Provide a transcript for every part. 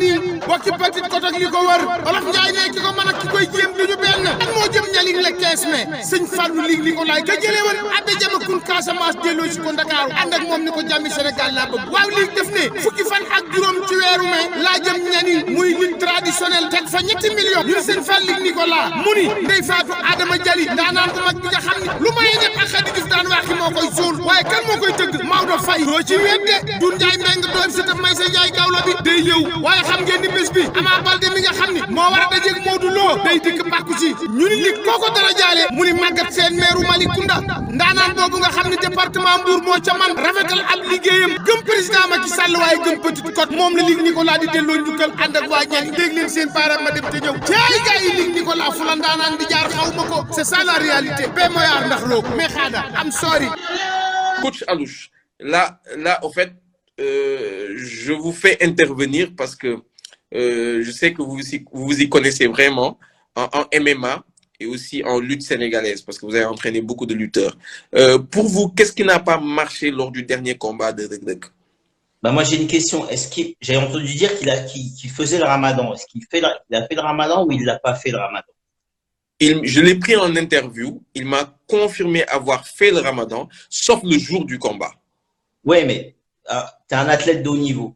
ñani bokki petit kotok li ko wër olof njaay ne ki ko mën ak ki koy jéem duñu benn moo jëm ñali le 15 mai sëñ Fallou lig li ko laay ka jëlee woon abbe jama kun Casamance delloo si ko Ndakaaru ànd ak moom ni ko jàmmi Sénégal laa bëgg waaw lii def ne fukki fan ak juróom ci weeru mai laa jëm ñani muy lutte traditionnelle teg fa 7 millions ñu sëñ Fall lig ni ko laa mu ni ndey faatu Adama Jali ndaanaan ko mag bi nga xam ni lu may ñett ak Xadi Juuf daan waxi moo koy suul waaye kan moo koy tëgg Maodo Faye doo ci wedde Doudou Ndiaye Mbengue doom si tam may sa Ndiaye gawlo bi day ñëw waaye xam ngeen ni bés bi Ama Baldé mi nga xam ni moo war a dajeeg Modou Lo day dikk bàkku si ñu ni li kooko dara jaale mu ni Maguette Sène maire Malicounda ndaanaan boobu nga xam ni département Mbour moo ca man rafetal ab liggéeyam gëm président Macky Sall waaye gëm Petite Côte moom la Luc Nicolas di delloo njukkal ànd ak waa ñani dégg leen seen baaraam ma dem te ñëw jaay gaa yi Luc Nicolas fu la ndaanaan di jaar xaw ma ko c'est ça la réalité ba moyaar ndax loo mais xaada am sorry. Coach Alouche, là au fait je vous fais intervenir parce que je sais que vous y connaissez vraiment en MMA et aussi en lutte sénégalaise parce que vous avez entraîné beaucoup de lutteurs. Pour vous, qu'est-ce qui n'a pas marché lors du dernier combat de Reug Reug? Bah moi j'ai une question. J'ai entendu dire qu'il faisait le Ramadan. Est-ce qu'il a fait le Ramadan ou il l'a pas fait le Ramadan? Je l'ai pris en interview. Il m'a confirmé avoir fait le Ramadan, sauf le jour du combat. Ouais, mais tu es un athlète de haut niveau.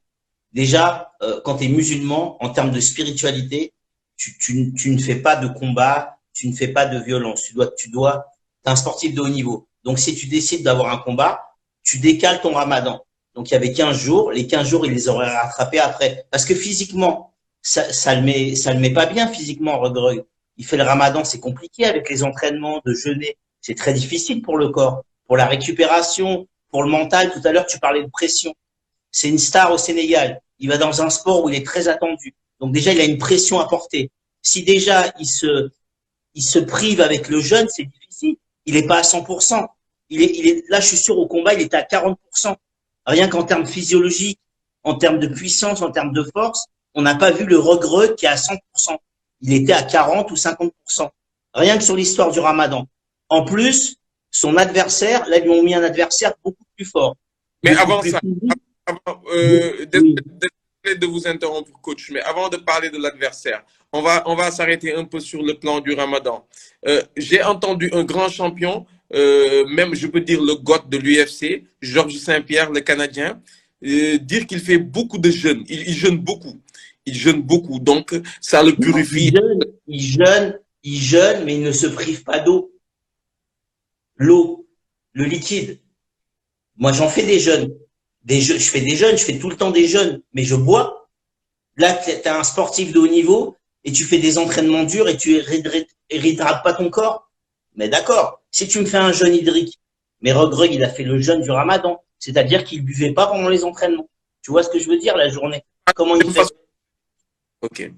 Déjà, quand tu es musulman, en termes de spiritualité, tu ne fais pas de combat, tu ne fais pas de violence. Tu dois, t'es un sportif de haut niveau. Donc, si tu décides d'avoir un combat, tu décales ton Ramadan. Donc, il y avait 15 jours. Les 15 jours, il les aurait rattrapés après. Parce que physiquement, ça le met pas bien physiquement, Reug Reug. Il fait le Ramadan, c'est compliqué avec les entraînements de jeûner. C'est très difficile pour le corps, pour la récupération, pour le mental. Tout à l'heure, tu parlais de pression. C'est une star au Sénégal. Il va dans un sport où il est très attendu. Donc déjà, il a une pression à porter. Si déjà, il se prive avec le jeûne, c'est difficile. Il est pas à 100%. Là, je suis sûr, au combat, il était à 40%. Rien qu'en termes physiologiques, en termes de puissance, en termes de force, on n'a pas vu le Reug Reug qui est à 100%. Il était à 40 ou 50%. Rien que sur l'histoire du Ramadan. En plus, son adversaire, là, ils lui ont mis un adversaire beaucoup plus fort. Mais avant ça, désolé de vous interrompre, coach, mais avant de parler de l'adversaire, on va s'arrêter un peu sur le plan du Ramadan. J'ai entendu un grand champion, même je peux dire le GOAT de l'UFC, Georges Saint-Pierre, le Canadien, dire qu'il fait beaucoup de jeûnes. Il jeûne beaucoup. Il jeûne beaucoup, donc ça le purifie. Il jeûne, mais il ne se prive pas d'eau. L'eau, le liquide. Moi, j'en fais des jeûnes. Je fais des jeûnes, je fais tout le temps des jeûnes, mais je bois. Là, tu es un sportif de haut niveau et tu fais des entraînements durs et tu réhydrates pas ton corps. Mais d'accord, si tu me fais un jeûne hydrique, mais Reug Reug, il a fait le jeûne du Ramadan, c'est-à-dire qu'il buvait pas pendant les entraînements. Tu vois ce que je veux dire, la journée? Comment il fait? Ok.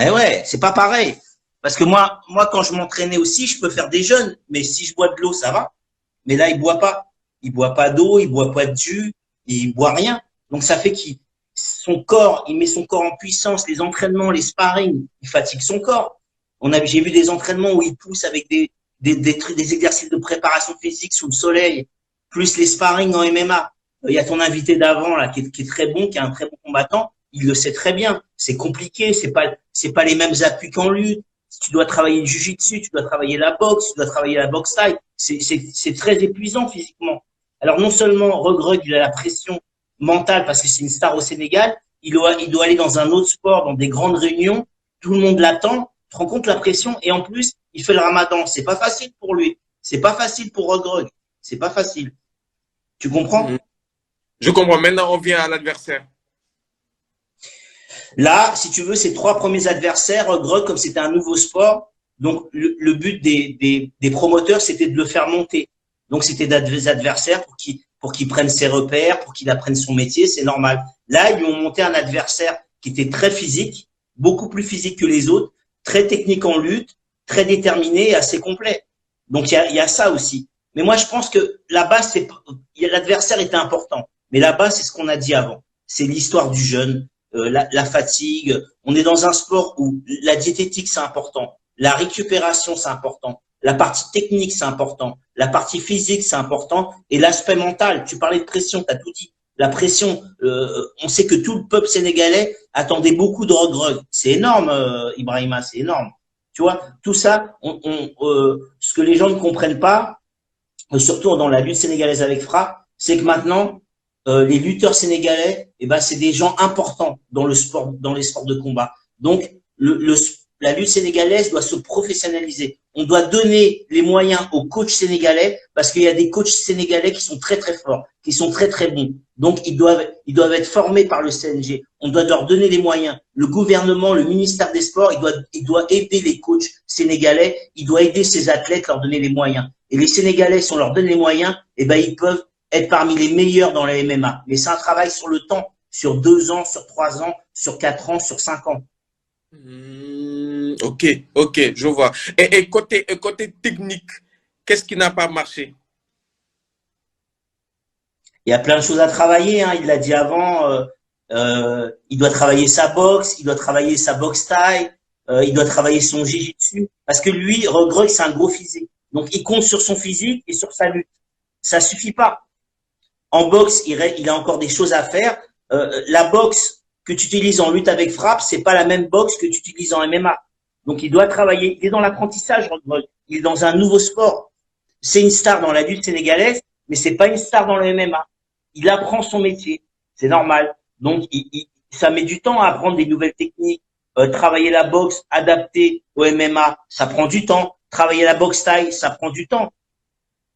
Eh ouais, c'est pas pareil. Parce que moi, quand je m'entraînais aussi, je peux faire des jeûnes, mais si je bois de l'eau, ça va. Mais là, il boit pas. Il boit pas d'eau, il boit pas de jus, il boit rien. Donc, ça fait il met son corps en puissance, les entraînements, les sparring, il fatigue son corps. J'ai vu des entraînements où il pousse avec des exercices de préparation physique sous le soleil, plus les sparring en MMA. Il y a ton invité d'avant, là, qui est très bon, qui est un très bon combattant. Il le sait très bien. C'est compliqué. C'est pas les mêmes appuis qu'en lutte. Tu dois travailler le jiu-jitsu, tu dois travailler la boxe, tu dois travailler la boxe taille. C'est très épuisant physiquement. Alors, non seulement Reug Reug, il a la pression mentale parce que c'est une star au Sénégal, il doit aller dans un autre sport, dans des grandes réunions. Tout le monde l'attend. Tu te rends compte la pression? Et en plus, il fait le Ramadan. C'est pas facile pour lui. C'est pas facile pour Reug Reug. C'est pas facile. Tu comprends? Je comprends. Maintenant, on vient à l'adversaire. Là, si tu veux, ces 3 premiers adversaires, Reug Reug, comme c'était un nouveau sport, donc le but des promoteurs, c'était de le faire monter. Donc, c'était des adversaires pour qu'il prenne ses repères, pour qu'il apprenne son métier, c'est normal. Là, ils lui ont monté un adversaire qui était très physique, beaucoup plus physique que les autres, très technique en lutte, très déterminé et assez complet. Donc, il y a ça aussi. Mais moi, je pense que la base, l'adversaire était important. Mais la base, c'est ce qu'on a dit avant. C'est l'histoire du jeûne. La fatigue. On est dans un sport où la diététique, c'est important. La récupération, c'est important. La partie technique, c'est important. La partie physique, c'est important. Et l'aspect mental. Tu parlais de pression, tu as tout dit. La pression, on sait que tout le peuple sénégalais attendait beaucoup de Reug. C'est énorme, Ibrahima, c'est énorme. Tu vois, tout ça, ce que les gens ne comprennent pas, surtout dans la lutte sénégalaise avec Frappe, c'est que maintenant, les lutteurs sénégalais, eh ben, c'est des gens importants dans le sport, dans les sports de combat. Donc, la lutte sénégalaise doit se professionnaliser. On doit donner les moyens aux coachs sénégalais parce qu'il y a des coachs sénégalais qui sont très très forts, qui sont très très bons. Donc ils doivent être formés par le CNG. On doit leur donner les moyens. Le gouvernement, le ministère des Sports, il doit aider les coachs sénégalais. Il doit aider ces athlètes, leur donner les moyens. Et les Sénégalais, si on leur donne les moyens, eh ben ils peuvent être parmi les meilleurs dans la MMA. Mais c'est un travail sur le temps, sur 2 ans, sur 3 ans, sur 4 ans, sur 5 ans. Ok, je vois. Et côté technique, qu'est-ce qui n'a pas marché? Il y a plein de choses à travailler, hein. Il l'a dit avant. Il doit travailler sa boxe, il doit travailler sa boxe taille, il doit travailler son jiu-jitsu. Parce que lui, Reug, c'est un gros physique. Donc, il compte sur son physique et sur sa lutte. Ça suffit pas. En boxe, il a encore des choses à faire. La boxe que tu utilises en lutte avec frappe, c'est pas la même boxe que tu utilises en MMA. Donc, il doit travailler. Il est dans l'apprentissage, Reug. Il est dans un nouveau sport. C'est une star dans la lutte sénégalaise, mais c'est pas une star dans le MMA. Il apprend son métier. C'est normal. Donc, ça met du temps à apprendre des nouvelles techniques. Travailler la boxe adaptée au MMA, ça prend du temps. Travailler la boxe taille, ça prend du temps.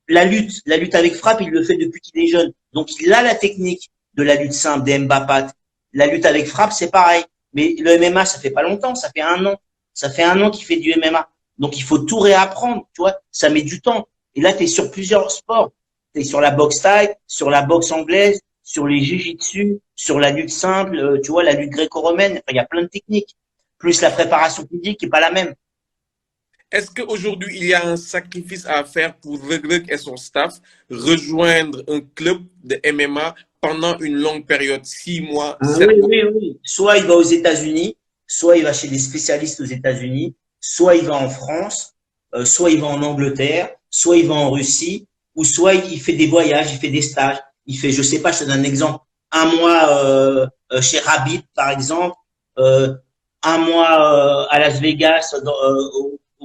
La lutte avec frappe, il le fait depuis qu'il est jeune. Donc, il a la technique de la lutte simple, des mbapat. La lutte avec frappe, c'est pareil. Mais le MMA, ça fait pas longtemps, ça fait 1 an. Ça fait 1 an qu'il fait du MMA. Donc, il faut tout réapprendre, tu vois. Ça met du temps. Et là, tu es sur plusieurs sports. Tu es sur la boxe taille, sur la boxe anglaise, sur les jiu-jitsu, sur la lutte simple, tu vois, la lutte gréco-romaine. Enfin, il y a plein de techniques. Plus la préparation physique qui est pas la même. Est-ce qu'aujourd'hui, il y a un sacrifice à faire pour Reug et son staff rejoindre un club de MMA pendant une longue période, 6 mois, 7 mois? Oui. Soit il va aux États-Unis, soit il va chez des spécialistes aux États-Unis, soit il va en France, soit il va en Angleterre, soit il va en Russie, ou soit il fait des voyages, il fait des stages. Il fait, je sais pas, je te donne un exemple, 1 mois chez Rabbit, par exemple, 1 mois à Las Vegas,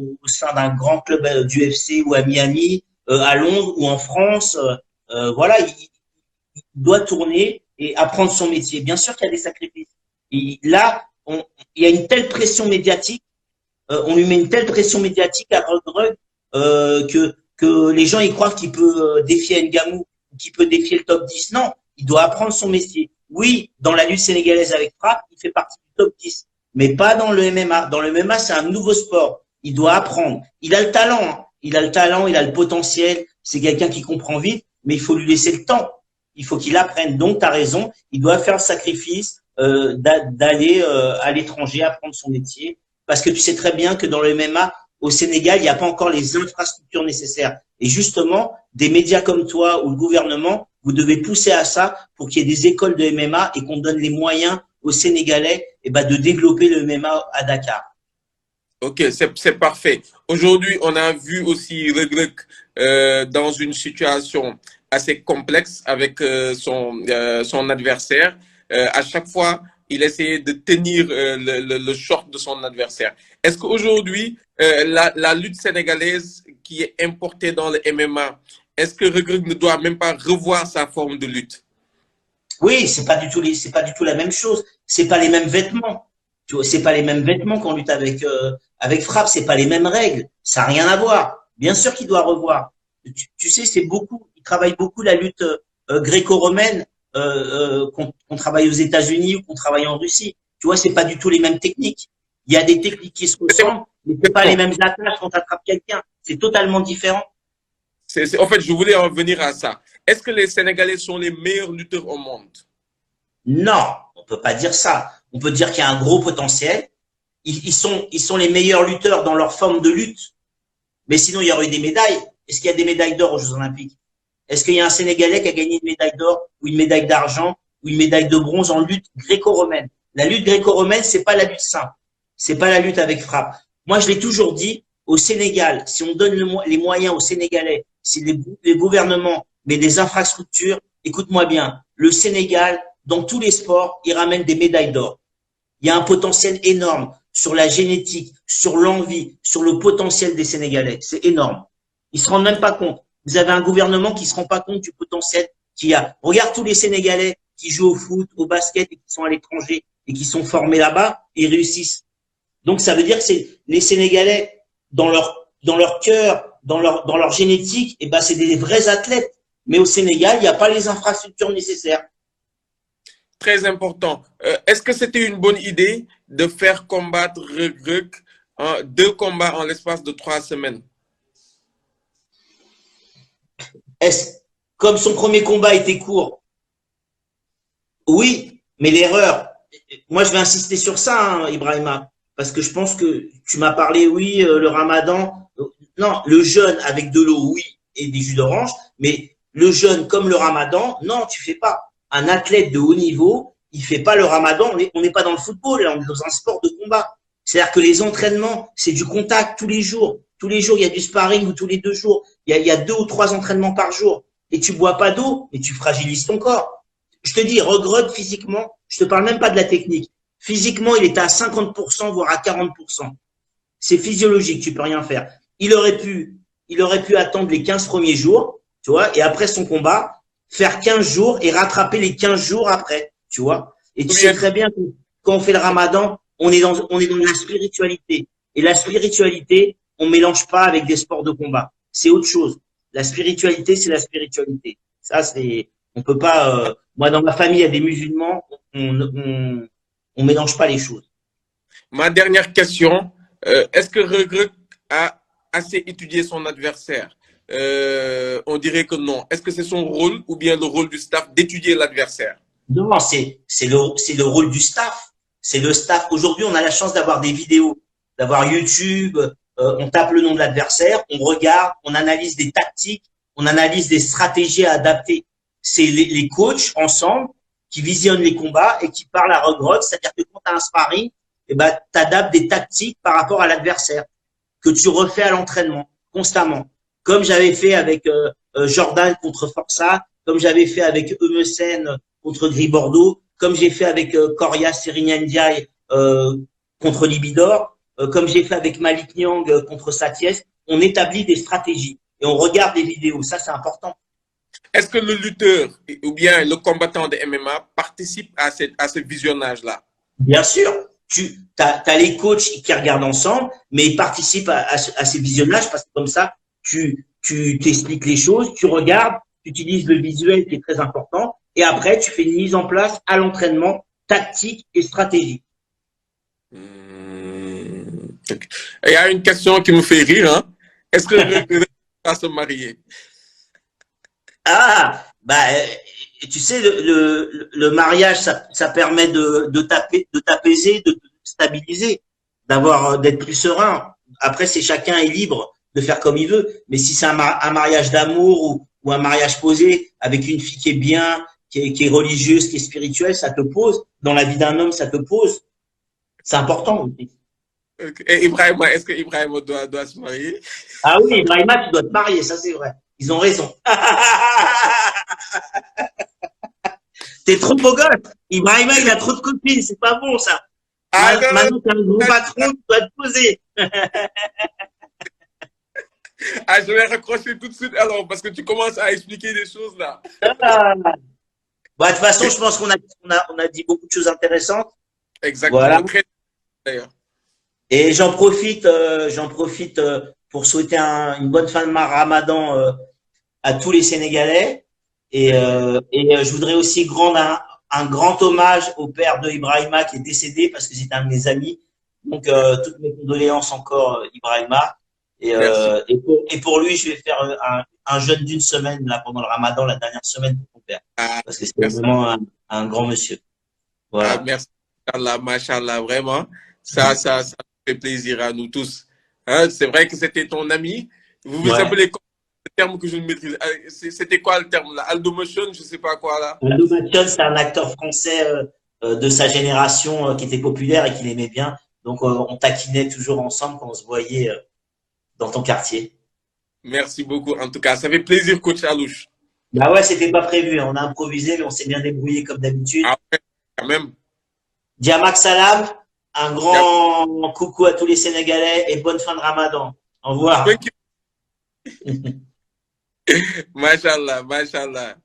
au sein d'un grand club d'UFC ou à Miami, à Londres ou en France. Voilà, il doit tourner et apprendre son métier. Bien sûr qu'il y a des sacrifices. Et là, il y a une telle pression médiatique, on lui met une telle pression médiatique à Reug que les gens ils croient qu'il peut défier Ngannou, qu'il peut défier le top 10. Non, il doit apprendre son métier. Oui, dans la lutte sénégalaise avec frappe, il fait partie du top 10, mais pas dans le MMA. Dans le MMA, c'est un nouveau sport. Il doit apprendre. Il a le talent, hein. Il a le potentiel. C'est quelqu'un qui comprend vite, mais il faut lui laisser le temps. Il faut qu'il apprenne. Donc, tu as raison. Il doit faire le sacrifice d'aller à l'étranger, apprendre son métier. Parce que tu sais très bien que dans le MMA, au Sénégal, il n'y a pas encore les infrastructures nécessaires. Et justement, des médias comme toi ou le gouvernement, vous devez pousser à ça pour qu'il y ait des écoles de MMA et qu'on donne les moyens aux Sénégalais de développer le MMA à Dakar. Ok, c'est parfait. Aujourd'hui, on a vu aussi Reug dans une situation assez complexe avec son adversaire. À chaque fois, il essayait de tenir le short de son adversaire. Est-ce qu'aujourd'hui, la lutte sénégalaise qui est importée dans le MMA, est-ce que Reug ne doit même pas revoir sa forme de lutte? Oui, c'est pas du tout la même chose. C'est pas les mêmes vêtements. Tu vois, c'est pas les mêmes vêtements qu'on lutte avec frappe. C'est pas les mêmes règles. Ça n'a rien à voir. Bien sûr qu'il doit revoir. Tu sais, il travaille beaucoup la lutte gréco-romaine qu'on travaille aux États-Unis ou qu'on travaille en Russie. Tu vois, c'est pas du tout les mêmes techniques. Il y a des techniques qui se ressemblent, mais c'est pas les mêmes attaques quand tu attrapes quelqu'un. C'est totalement différent. En fait, je voulais en venir à ça. Est-ce que les Sénégalais sont les meilleurs lutteurs au monde? Non, on peut pas dire ça. On peut dire qu'il y a un gros potentiel. Ils sont les meilleurs lutteurs dans leur forme de lutte. Mais sinon, il y aurait eu des médailles. Est-ce qu'il y a des médailles d'or aux Jeux Olympiques? Est-ce qu'il y a un Sénégalais qui a gagné une médaille d'or ou une médaille d'argent ou une médaille de bronze en lutte gréco-romaine? La lutte gréco-romaine, c'est pas la lutte simple. C'est pas la lutte avec frappe. Moi, je l'ai toujours dit, au Sénégal, si on donne les moyens aux Sénégalais, si les gouvernements mettent des infrastructures, écoute-moi bien, le Sénégal, dans tous les sports, il ramène des médailles d'or. Il y a un potentiel énorme sur la génétique, sur l'envie, sur le potentiel des Sénégalais. C'est énorme. Ils se rendent même pas compte. Vous avez un gouvernement qui se rend pas compte du potentiel qu'il y a. Regarde tous les Sénégalais qui jouent au foot, au basket et qui sont à l'étranger et qui sont formés là-bas, ils réussissent. Donc ça veut dire que c'est les Sénégalais dans leur cœur, dans leur génétique, et ben c'est des vrais athlètes. Mais au Sénégal, il n'y a pas les infrastructures nécessaires. Très important. Est-ce que c'était une bonne idée de faire combattre Reug Reug en 2 combats en l'espace de 3 semaines? Comme son premier combat était court, oui, mais l'erreur, moi je vais insister sur ça, hein, Ibrahima, parce que je pense que tu m'as parlé, oui, le ramadan, non, le jeûne avec de l'eau, oui, et des jus d'orange, mais le jeûne comme le ramadan, non, tu fais pas. Un athlète de haut niveau, il fait pas le ramadan, on n'est pas dans le football, là, on est dans un sport de combat. C'est-à-dire que les entraînements, c'est du contact tous les jours. Tous les jours, il y a du sparring ou tous les 2 jours. Il y a 2 ou 3 entraînements par jour. Et tu bois pas d'eau, mais tu fragilises ton corps. Je te dis, Reug Reug, physiquement, je te parle même pas de la technique. Physiquement, il était à 50%, voire à 40%. C'est physiologique, tu peux rien faire. Il aurait pu attendre les 15 premiers jours, tu vois, et après son combat, faire 15 jours et rattraper les 15 jours après, tu vois. Et tu sais très bien que quand on fait le ramadan, on est dans la spiritualité. Et la spiritualité, on mélange pas avec des sports de combat. C'est autre chose. La spiritualité, c'est la spiritualité. Ça, on peut pas, moi, dans ma famille, il y a des musulmans, on mélange pas les choses. Ma dernière question, est-ce que Reug Reug a assez étudié son adversaire? On dirait que non. Est-ce que c'est son rôle ou bien le rôle du staff d'étudier l'adversaire? Non, c'est le rôle du staff. C'est le staff. Aujourd'hui, on a la chance d'avoir des vidéos, d'avoir YouTube. On tape le nom de l'adversaire, on regarde, on analyse des tactiques, on analyse des stratégies à adapter. C'est les coachs ensemble qui visionnent les combats et qui parlent à Reug Reug. C'est-à-dire que quand tu as un sparring, eh ben, tu adaptes des tactiques par rapport à l'adversaire que tu refais à l'entraînement constamment. Comme j'avais fait avec Jordan contre Forza, comme j'avais fait avec Eumesen contre Gris Bordeaux, comme j'ai fait avec Coria Serigne contre Libidor, comme j'ai fait avec Malik Niang contre Saties, on établit des stratégies et on regarde des vidéos. Ça, c'est important. Est-ce que le lutteur ou bien le combattant de MMA participe à ce visionnage-là? Bien sûr. Tu as les coachs qui regardent ensemble, mais ils participent à ces visionnages parce que comme ça, tu t'expliques les choses, tu regardes, tu utilises le visuel qui est très important et après, tu fais une mise en place à l'entraînement tactique et stratégique. Il y a une question qui me fait rire. Hein? Est-ce que Reug va se marier? Ah, bah, tu sais, le mariage, ça permet de t'apaiser, de te stabiliser, d'être plus serein. Après, chacun est libre de faire comme il veut. Mais si c'est un mariage d'amour ou un mariage posé avec une fille qui est bien, qui est religieuse, qui est spirituelle, ça te pose. Dans la vie d'un homme, ça te pose. C'est important aussi. Et Ibrahima, est-ce que Ibrahima doit se marier? Ah oui, Ibrahima, tu dois te marier, ça c'est vrai. Ils ont raison. T'es trop beau gosse. Ibrahima, il a trop de copines, c'est pas bon ça. Maintenant, t'es un gros patron, tu dois te poser. Ah, je vais raccrocher tout de suite alors, parce que tu commences à expliquer des choses là. Bah, de toute façon, je pense qu'on a dit beaucoup de choses intéressantes. Exactement. Voilà. Très d'ailleurs. Et j'en profite pour souhaiter une bonne fin de Ramadan à tous les Sénégalais. Et je voudrais aussi rendre un grand hommage au père de Ibrahima qui est décédé parce que c'est un de mes amis. Donc, toutes mes condoléances encore, Ibrahima. Et pour lui, je vais faire un jeûne d'1 semaine là, pendant le Ramadan, la dernière semaine pour mon père. Parce que c'est vraiment un grand monsieur. Voilà. Ah, merci. Machallah, vraiment. Ça fait plaisir à nous tous. Hein, c'est vrai que c'était ton ami. Vous vous appelez quoi? Le terme que je ne maîtrise. C'était quoi le terme là? Aldo Motion, je sais pas quoi là. Aldo Motion, c'est un acteur français de sa génération qui était populaire et qu'il aimait bien. Donc on taquinait toujours ensemble quand on se voyait dans ton quartier. Merci beaucoup. En tout cas, ça fait plaisir, coach Alouche. Bah ouais, c'était pas prévu. On a improvisé, mais on s'est bien débrouillé comme d'habitude. Ah ouais, quand même. Diamak Salam, un grand coucou à tous les Sénégalais et bonne fin de Ramadan. Au revoir. Machallah, machallah.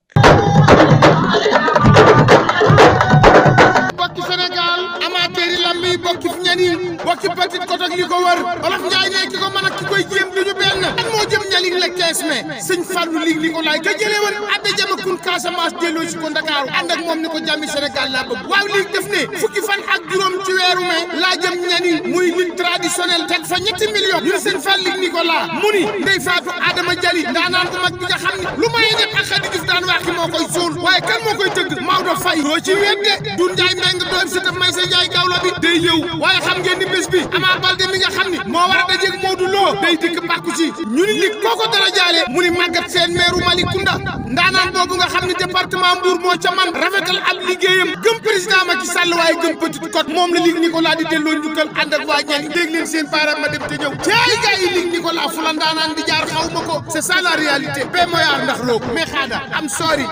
bokki Sénégal amateur yi lamb yi bokki fi ñani bokki Petite Côte ak li ko wër Olof Njaay ne ki ko mën ak ki koy jéem duñu benn kan moo jëm ñaling le 15 mai sëñ Fallou lig li ko laay ka jëlee woon abbe jama kun Casamance delloo si ko Ndakaaru ànd ak moom ni ko jàmmi Sénégal laa bëgg waaw lii def ne fukki fan ak juróom ci weeru mai laa jëm ñani muy lutte traditionnelle teg fa ñetti millions ñu sëñ Fall lig ni ko laa mu ni Ndey Faatu Adama Jali ndaanaan bu mag bi nga xam ni lu may def ak Xadi Juuf daan waxi moo koy suul waaye kan moo koy tëgg Maodo Faye doo ci wedde du Njaay Mbeng doom si tam may sa Njaay gawlo bi day ñëw waaye xam ngeen ni bés bi Ama Baldé mi nga xam ni moo war a dajeeg Modou Lo day dikk bàkku ci ñu ni lig kooko dara jaale mu ni Maguette Sène meeru Malicounda ndaanaan boobu nga xam ni département Mbour moo ca man rafetal ab liggéeyam gëm président Macky Sall waaye gëm Petite Côte moom la lig Nicolas di delloo njukkal ànd ak waa ñani dégg leen seen baaraam ma dem te ñëw ceey gaa yi lig Nicolas fu la ndaanaan di jaar xaw ma ko c'est ça la réalité ba moyaar ndax loo mais xaada am sorry